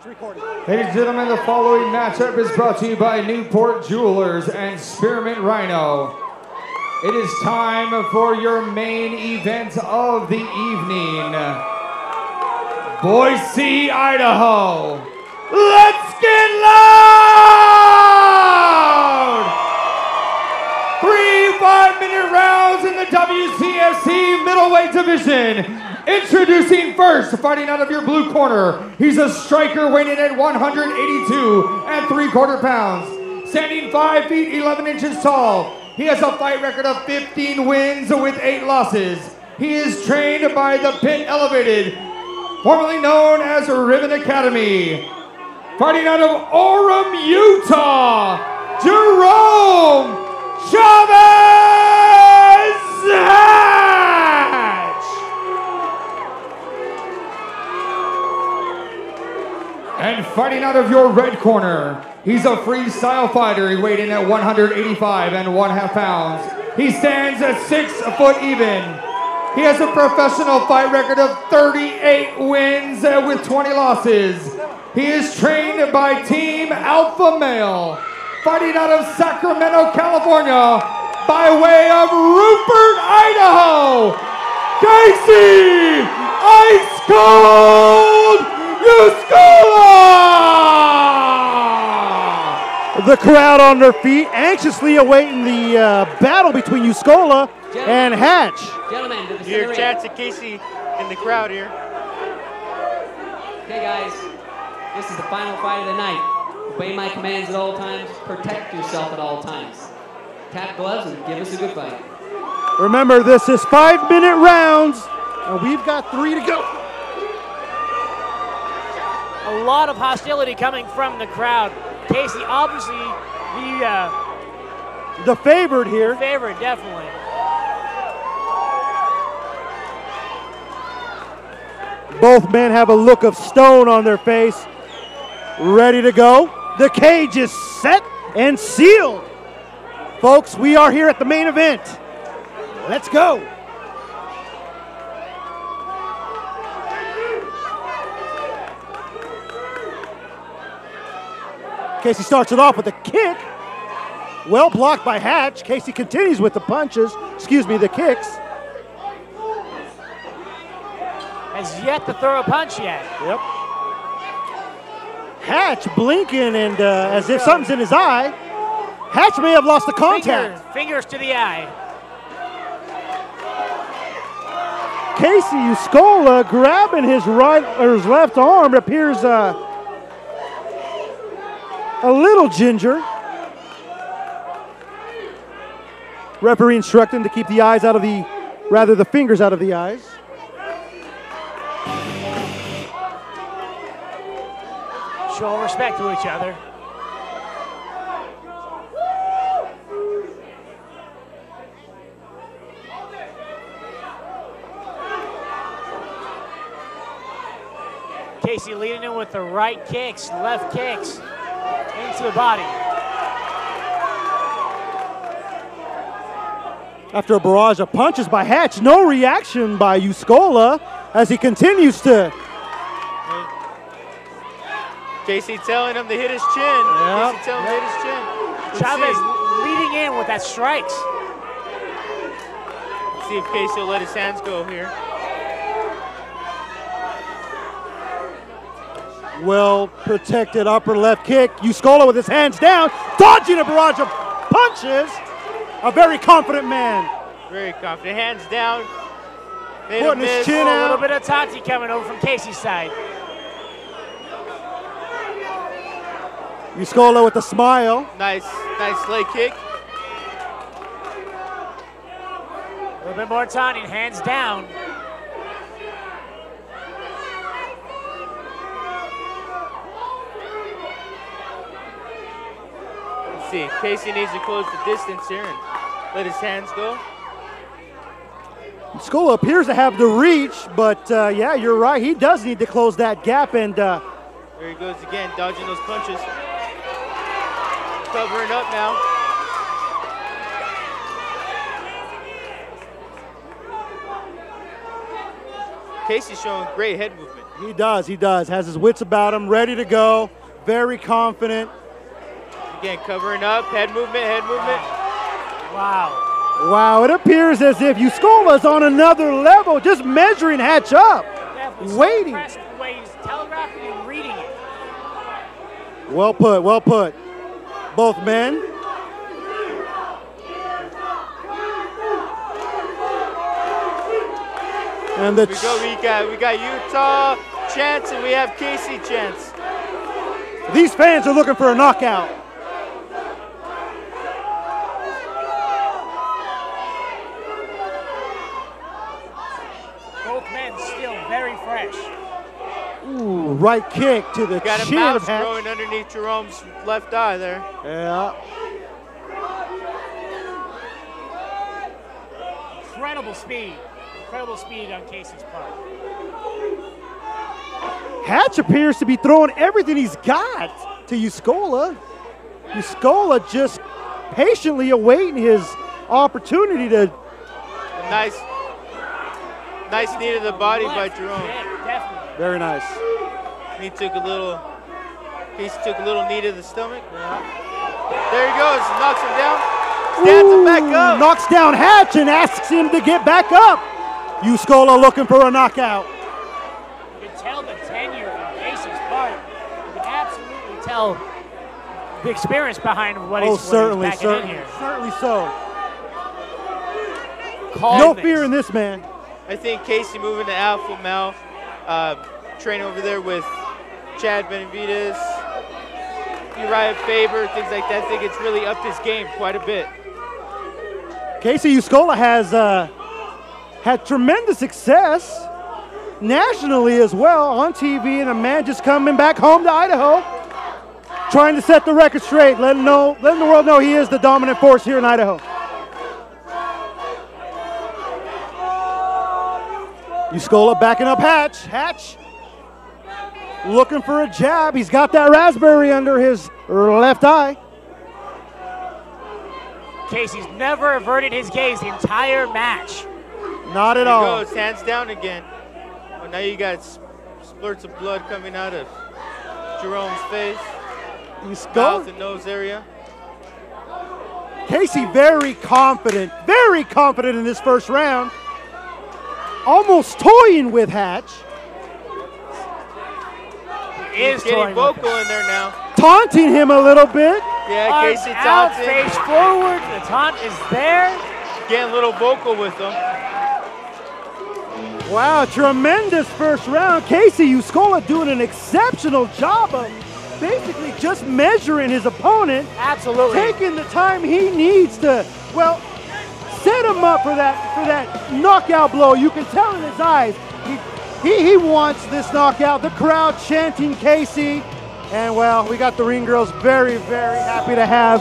Ladies and gentlemen, the following matchup is brought to you by Newport Jewelers and Spearmint Rhino. It is time for your main event of the evening. Boise, Idaho. Let's get loud! 3 5-minute rounds in the WCFC middleweight division. Introducing first, fighting out of your blue corner. He's a striker weighing at 182 3/4 pounds. Standing 5 feet 11 inches tall. He has a fight record of 15 wins with 8 losses. He is trained by the Pit Elevated, formerly known as Ribbon Academy. Fighting out of Orem, Utah, Jerome Chavez Hatch. And fighting out of your red corner, he's a freestyle fighter. He weighed in at 185 1/2 pounds. He stands at 6 foot even. He has a professional fight record of 38 wins with 20 losses. He is trained by Team Alpha Male, fighting out of Sacramento, California, by way of Rupert, Idaho, Kyacee, Ice Cold Uscola! The crowd on their feet, anxiously awaiting the battle between Uscola and Hatch. Gentlemen, to the Your chance at Kyacee in the crowd here. Okay, guys, this is the final fight of the night. Obey my commands at all times. Protect yourself at all times. Tap gloves and give us a good fight. Remember, this is 5-minute rounds, and we've got 3 to go. A lot of hostility coming from the crowd. Kyacee, obviously, The favorite here. favorite, definitely. Both men have a look of stone on their face, ready to go. The cage is set and sealed. Folks, we are here at the main event. Let's go. Kyacee starts it off with a kick. Well blocked by Hatch. Kyacee continues with the punches, the kicks. Has yet to throw a punch yet. Yep. Hatch blinking and as if something's in his eye. Hatch may have lost the contact. Fingers to the eye. Kyacee Uscola grabbing his right or his left arm. It appears a little ginger. Referee instructing to keep the eyes out of the fingers out of the eyes. Show respect to each other. Kyacee leading in with the right kicks, left kicks into the body. After a barrage of punches by Hatch, no reaction by Uscola as he continues to. Kyacee telling him to hit his chin. Yep. Kyacee telling him to hit his chin. Chavez leading in with that strikes. Let's see if Kyacee will let his hands go here. Well protected upper left kick. Uscola with his hands down, dodging a barrage of punches. A very confident man. Very confident. Hands down. Putting his chin A out. little bit of Tati coming over from Kyacee side. Uscola with a smile. Nice leg kick. A little bit more taunting, hands down. Let's see. Kyacee needs to close the distance here and let his hands go. Uscola appears to have the reach, but yeah, you're right. He does need to close that gap. And there he goes again, dodging those punches. Covering up now. Kyacee showing great head movement. He does, he does. Has his wits about him, ready to go, very confident. Again, covering up, head movement, head movement. Wow. Wow, it appears as if Uscola's on another level, just measuring Hatch up, waiting. So the way he's telegraphing and reading it. Well put, well put. Both men. And the we got Utah chants and we have Kyacee chants. these fans are looking for a knockout. Both men still very fresh. Ooh, right kick to the Got a chin mouse of Hatch. growing underneath Jerome's left eye there. Yeah. Incredible speed. Incredible speed on Kyacee's part. Hatch appears to be throwing everything he's got to Uscola. Uscola just patiently awaiting his opportunity to. Nice knee to the body by Jerome. Yeah, definitely. Very nice. He took a little knee to the stomach. There he goes, knocks him down, stands him back up. Knocks down Hatch and asks him to get back up. Uscola looking for a knockout. You can tell the tenure on Kyacee's part. You can absolutely tell the experience behind what he's certainly, backing in here. certainly so. No Calmness. fear in this man. I think Kyacee moving to alpha male, training over there with Chad Benavides, Uriah Faber, things like that. I think it's really upped his game quite a bit. Kyacee Uscola has had tremendous success nationally as well on TV, and a man just coming back home to Idaho, trying to set the record straight, letting the world know he is the dominant force here in Idaho. Uscola backing up Hatch. Hatch looking for a jab. He's got that raspberry under his left eye. Kyacee's never averted his gaze the entire match. Not at There all. he goes, hands down again. Well, now you got splurts of blood coming out of Jerome's face, mouth and nose area. Kyacee very confident in this first round. Almost toying with Hatch. He is He's getting toying with vocal it. in there now. Taunting him a little bit. Yeah, Arms Kyacee out, taunts face him, forward. The taunt is there. getting a little vocal with him. Wow, tremendous first round. Kyacee Uscola doing an exceptional job of basically just measuring his opponent. Absolutely. Taking the time he needs to, well, set him up for that knockout blow. You can tell in his eyes, he wants this knockout. The crowd chanting Kyacee. And well, we got the ring girls very, very happy to have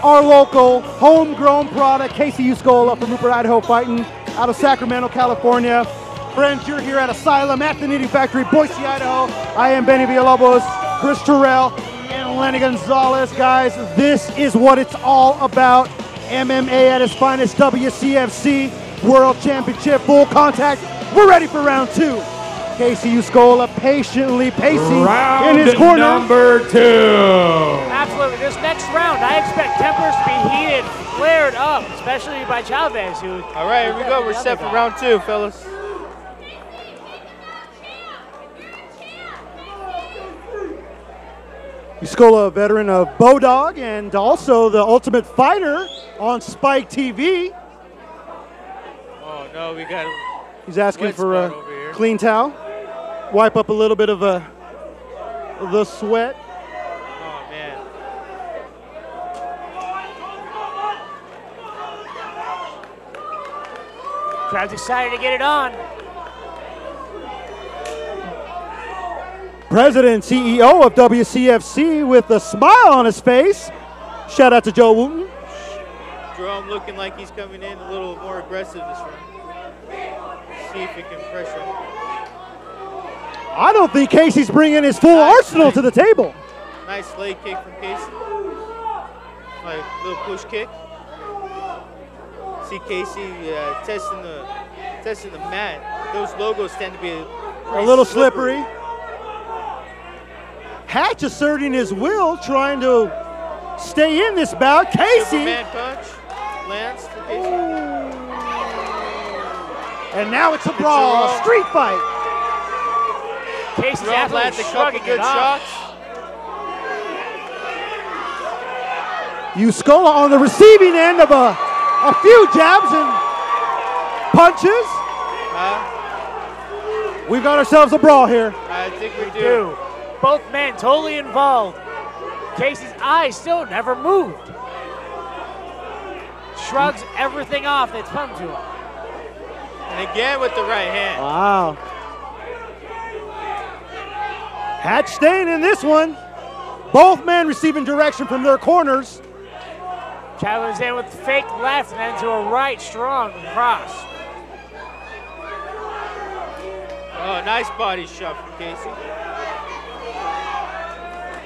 our local homegrown product, Kyacee Uscola from Rupert, Idaho, fighting out of Sacramento, California. Friends, you're here at ASYLUM at the Knitting Factory, Boise, Idaho. I am Benny Villalobos, Chris Terrell, and Lenny Gonzalez. Guys, this is what it's all about. MMA at its finest, WCFC World Championship, full contact. We're ready for round two. Kyacee Uscola patiently pacing Round in his corner. number 2. Absolutely. This next round, I expect tempers to be heated, flared up, especially by Chavez, who. All right, here we go. We're set for round 2, fellas. Uscola, a veteran of Bodog and also the Ultimate Fighter on Spike TV. Oh no, we got. He's asking Wet for spot over a here. clean towel. Wipe up a little bit of the sweat. Oh man. Crowd's excited to get it on. President and CEO of WCFC with a smile on his face. Shout out to Joe Wooten. Jerome looking like he's coming in a little more aggressive this round. See if he can pressure him. I don't think Kyacee's bringing his full arsenal to the table. Nice leg kick from Kyacee. Like a little push kick. See Kyacee testing the mat. those logos tend to be a little slippery. Hatch asserting his will, trying to stay in this bout. Kyacee. Superman punch lands for Kyacee. And now it's a brawl, a street fight. Kyacee's Jerome lands a couple good shots. Uscola on the receiving end of a few jabs and punches. We've got ourselves a brawl here. I think we do. Both men totally involved. Kyacee's eyes still never moved. Shrugs everything off that's come to him. And again with the right hand. Wow. Hatch staying in this one. Both men receiving direction from their corners. Chavez in with fake left and then to a right strong cross. Oh, nice body shot from Kyacee.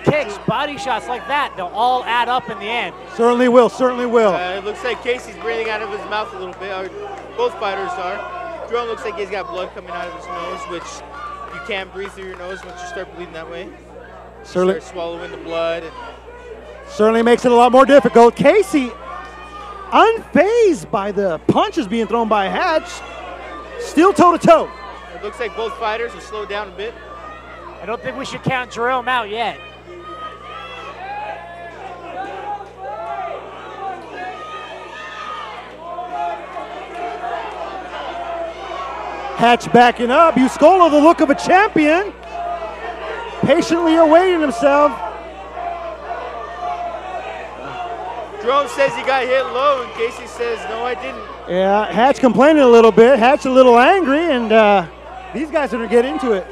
Kicks, body shots like that, they'll all add up in the end. Certainly will, certainly will. It looks like Kyacee's breathing out of his mouth a little bit, or both fighters are. Jerome looks like he's got blood coming out of his nose, which you can't breathe through your nose once you start bleeding that way. Certainly. Start swallowing the blood. Certainly makes it a lot more difficult. Kyacee, unfazed by the punches being thrown by Hatch, still toe-to-toe. It looks like both fighters have slowed down a bit. I don't think we should count Jerome out yet. Hatch backing up. Uscola, the look of a champion, patiently awaiting himself. Jerome says he got hit low, and Kyacee says, no, I didn't. Yeah, Hatch complaining a little bit. Hatch a little angry, and these guys are going to get into it.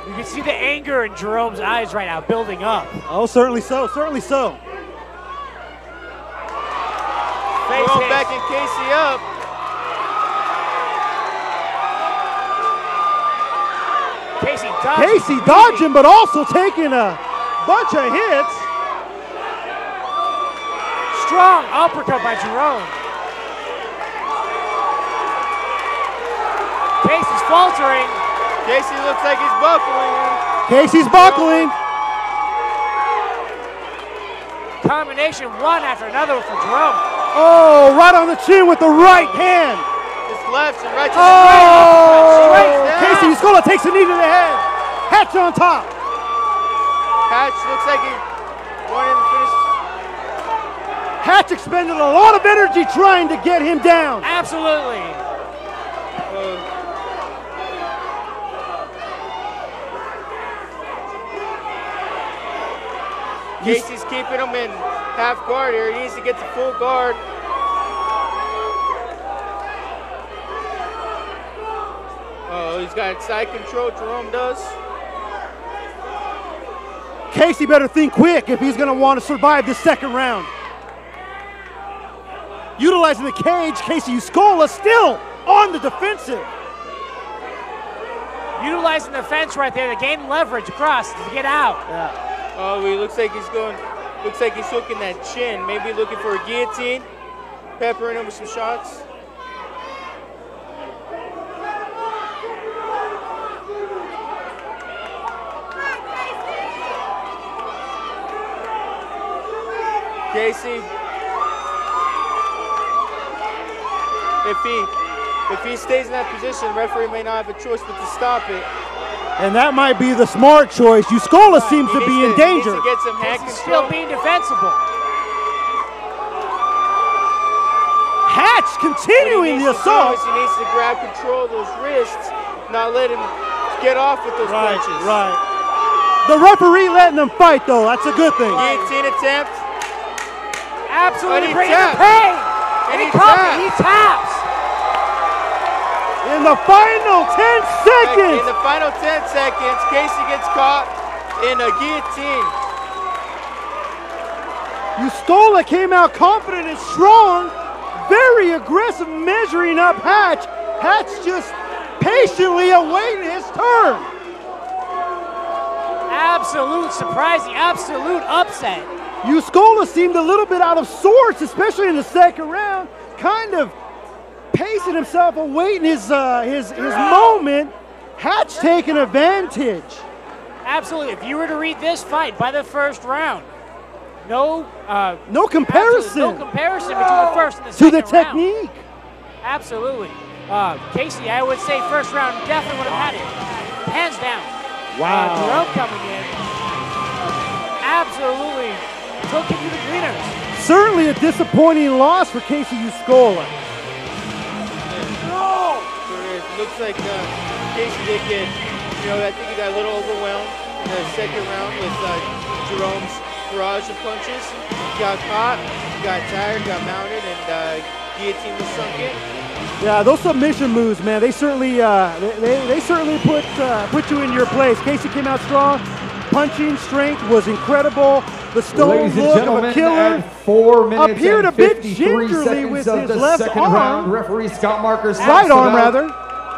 You can see the anger in Jerome's eyes right now building up. Oh, certainly so, certainly so. Jerome backing Kyacee up. Kyacee dodging, but also taking a bunch of hits. Strong uppercut by Jerome. Kyacee's faltering. Kyacee looks like he's buckling. Kyacee's buckling. Combination one after another for Jerome. Oh, right on the chin with the right hand. His left and right to the right. Kyacee Uscola takes a knee to the head. Hatch on top. Hatch looks like he wanted to finish. Hatch expended a lot of energy trying to get him down. Absolutely. Kyacee's keeping him in half guard here. He needs to get to full guard. Oh, he's got side control, Jerome does. Kyacee better think quick if he's going to want to survive this second round. Utilizing the cage, Kyacee Uscola still on the defensive. Utilizing the fence right there to gain leverage across to get out. Yeah. Oh, he looks like he's going, looks like he's hooking that chin. Maybe looking for a guillotine, peppering him with some shots. Kyacee, if he stays in that position, the referee may not have a choice but to stop it. And that might be the smart choice. Uscola seems to be in danger. He needs to get some hand control. Still being defensible. Hatch continuing the assault. He needs to grab control of those wrists, not let him get off with those punches. Right. The referee letting them fight, though. That's a good thing. Guillotine attempt. Absolutely bringing the pain. And he taps. In the final 10 seconds. In the final 10 seconds, Kyacee gets caught in a guillotine. Uscola came out confident and strong, very aggressive, measuring up Hatch. Hatch just patiently awaiting his turn. Absolute surprising, absolute upset. Uscola seemed a little bit out of sorts, especially in the second round, kind of pacing himself, awaiting his moment. Hatch taking advantage. Absolutely. If you were to read this fight by the first round, no comparison. No comparison between the first and the second round. To the technique. Absolutely. Kyacee, I would say first round definitely would have had it. Hands down. Wow. Jerome coming in. Absolutely took it to the greeners. Certainly a disappointing loss for Kyacee Uscola. It looks like Kyacee did get, I think he got a little overwhelmed in the second round with Jerome's barrage of punches. He got caught, got tired, got mounted, and guillotine was sunk in. Yeah, those submission moves, man, they certainly put you in your place. Kyacee came out strong. Punching strength was incredible. The stone look of a killer. 4 minutes appeared and a bit 53 gingerly seconds with of his the left second arm. round. Referee Scott Marcus. Right arm, rather.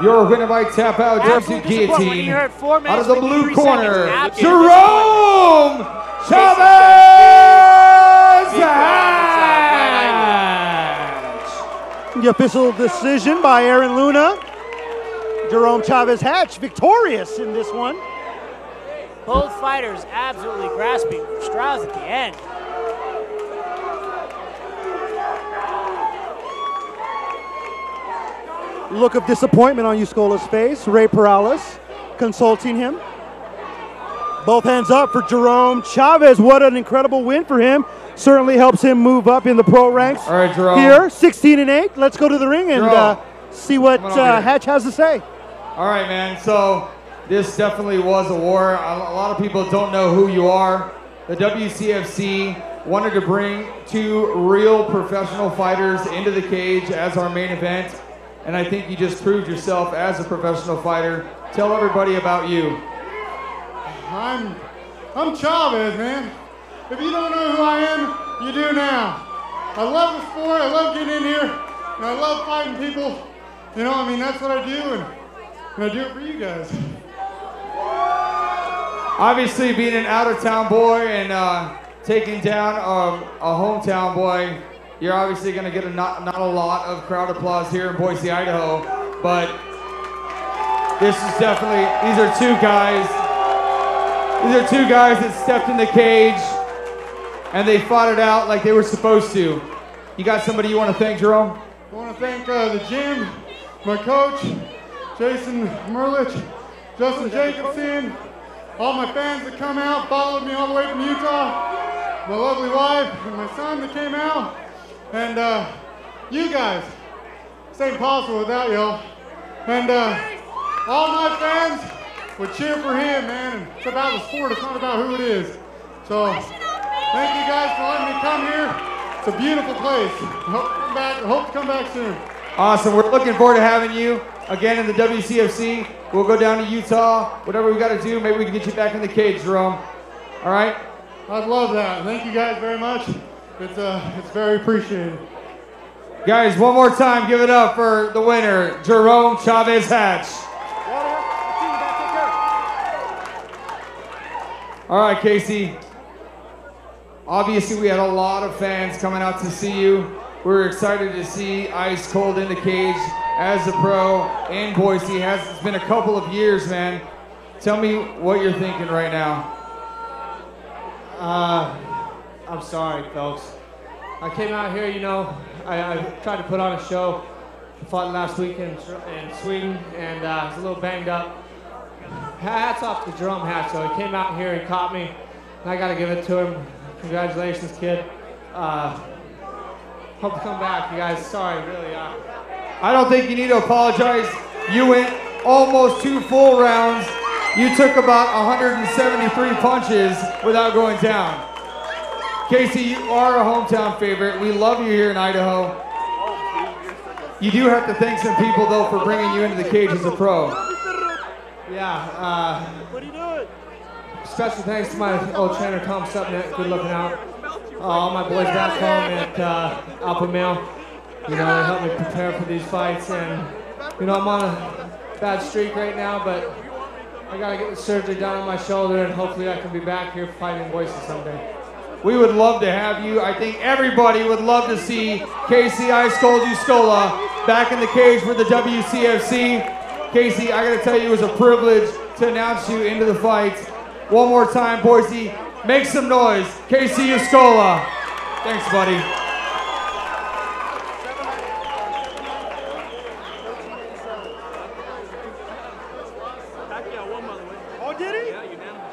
Your winner by tap out due to guillotine. Out of the blue corner, Jerome Chavez. The official decision by Aaron Luna. Jerome Chavez Hatch victorious in this one. Both fighters absolutely grasping for straws at the end. Look of disappointment on Uscola's face. Ray Perales consulting him. Both hands up for Jerome Chavez. What an incredible win for him. Certainly helps him move up in the pro ranks. All right, Jerome. Here, 16-8. Let's go to the ring and see what Hatch has to say. All right, man. So this definitely was a war. A lot of people don't know who you are. The WCFC wanted to bring 2 real professional fighters into the cage as our main event. And I think you just proved yourself as a professional fighter. Tell everybody about you. I'm Chavez, man. If you don't know who I am, you do now. I love the sport, I love getting in here, and I love fighting people. That's what I do, and I do it for you guys. Obviously, being an out-of-town boy and taking down a hometown boy, you're obviously going to get not a lot of crowd applause here in Boise, Idaho, but this is definitely, these are two guys that stepped in the cage and they fought it out like they were supposed to. You got somebody you want to thank, Jerome? I want to thank the gym, my coach, Jason Merlich, Justin Jacobson, all my fans that come out, followed me all the way from Utah, my lovely wife and my son that came out, and you guys. This ain't possible without y'all. And all my fans would cheer for him, man. And it's about the sport, it's not about who it is. So thank you guys for letting me come here. It's a beautiful place. Hope to come back soon. Awesome. We're looking forward to having you again in the WCFC. We'll go down to Utah. Whatever we got to do, maybe we can get you back in the cage, Jerome. All right? I'd love that. Thank you guys very much. It's very appreciated. Guys, one more time, give it up for the winner, Jerome Chavez Hatch. All right, Kyacee. Obviously, we had a lot of fans coming out to see you. We were excited to see Ice Cold in the cage as a pro in Boise. It's been a couple of years, man. Tell me what you're thinking right now. I'm sorry, folks. I came out here, I tried to put on a show. I fought last week in Sweden, and I was a little banged up. Hats off to Jerome Hatch, though. He came out here, he caught me, and I got to give it to him. Congratulations, kid. Hope to come back, you guys. Sorry, really. I don't think you need to apologize. You went almost 2 full rounds. You took about 173 punches without going down. Kyacee, you are a hometown favorite. We love you here in Idaho. You do have to thank some people, though, for bringing you into the cage as a pro. Yeah. What are you doing? Special thanks to my old trainer, Tom Supnick. Good looking out. All my boys back home at Alpha Male. They helped me prepare for these fights. And, I'm on a bad streak right now, but I got to get the surgery done on my shoulder, and hopefully I can be back here fighting Boise someday. We would love to have you. I think everybody would love to see Kyacee Ice Cold Uscola back in the cage for the WCFC. Kyacee, I gotta tell you, it was a privilege to announce you into the fight. One more time, Boise, make some noise. Kyacee Uscola. Thanks, buddy. Oh, did he? Yeah, unanimous.